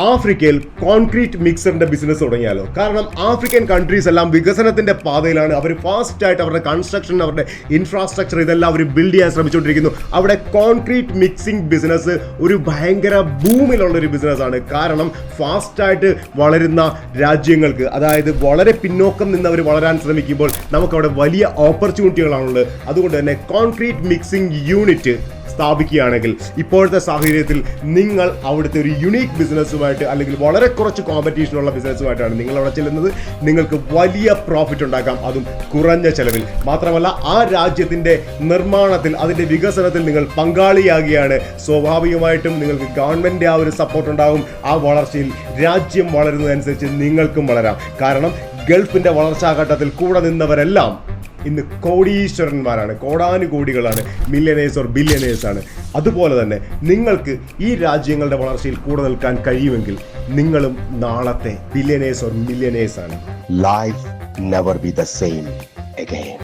ആഫ്രിക്കയിൽ concrete മിക്സറിന്റെ business തുടങ്ങിയാലോ? കാരണം ആഫ്രിക്കൻ കൺട്രീസ് എല്ലാം വികസനത്തിന്റെ പാതയിലാണ്. അവർ ഫാസ്റ്റ് ആയിട്ട് അവരുടെ കൺസ്ട്രക്ഷൻ, അവരുടെ ഇൻഫ്രാസ്ട്രക്ചർ ഇതെല്ലാം അവർ ബിൽഡ് ചെയ്യാൻ ശ്രമിച്ചുകൊണ്ടിരിക്കുന്നു. അവിടെ കോൺക്രീറ്റ് മിക്സിംഗ് ബിസിനസ് ഒരു ഭയങ്കര ബൂമിലുള്ള ഒരു ബിസിനസ്സാണ്. കാരണം ഫാസ്റ്റായിട്ട് വളരുന്ന രാജ്യങ്ങൾക്ക്, അതായത് വളരെ പിന്നോക്കം നിന്നവർ വളരാൻ ശ്രമിക്കുമ്പോൾ നമുക്കവിടെ വലിയ ഓപ്പർച്യൂണിറ്റികളാണുള്ളത്. അതുകൊണ്ട് തന്നെ കോൺക്രീറ്റ് മിക്സിംഗ് യൂണിറ്റ് സ്ഥാപിക്കുകയാണെങ്കിൽ ഇപ്പോഴത്തെ സാഹചര്യത്തിൽ നിങ്ങൾ അവിടുത്തെ ഒരു യുണീക്ക് ബിസിനസ്സുമായിട്ട് അല്ലെങ്കിൽ വളരെ കുറച്ച് കോമ്പറ്റീഷനുള്ള ബിസിനസ്സുമായിട്ടാണ് നിങ്ങൾ അവിടെ ചെല്ലുന്നത്. നിങ്ങൾക്ക് വലിയ പ്രോഫിറ്റ് ഉണ്ടാക്കാം, അതും കുറഞ്ഞ ചെലവിൽ. മാത്രമല്ല ആ രാജ്യത്തിൻ്റെ നിർമ്മാണത്തിൽ, അതിൻ്റെ വികസനത്തിൽ നിങ്ങൾ പങ്കാളിയാകുകയാണ്. സ്വാഭാവികമായിട്ടും നിങ്ങൾക്ക് ഗവൺമെൻറ് ആ ഒരു സപ്പോർട്ട് ഉണ്ടാകും. ആ വളർച്ചയിൽ രാജ്യം വളരുന്നതനുസരിച്ച് നിങ്ങൾക്കും വളരാം. കാരണം ഗൾഫിൻ്റെ വളർച്ചാഘട്ടത്തിൽ കൂടെ നിന്നവരെല്ലാം ഇന്ന് കോടീശ്വരന്മാരാണ്, കോടാനുകോടികളാണ്, മില്യനേഴ്സ് ഓർ ബില്യനേഴ്സ് ആണ്. അതുപോലെ തന്നെ നിങ്ങൾക്ക് ഈ രാജ്യങ്ങളുടെ വളർച്ചയിൽ കൂടെ നിൽക്കാൻ കഴിയുമെങ്കിൽ നിങ്ങളും നാളത്തെ ബില്യനേഴ്സ് ഓർ മില്യനേഴ്സ് ആണ്. Life never be the same again.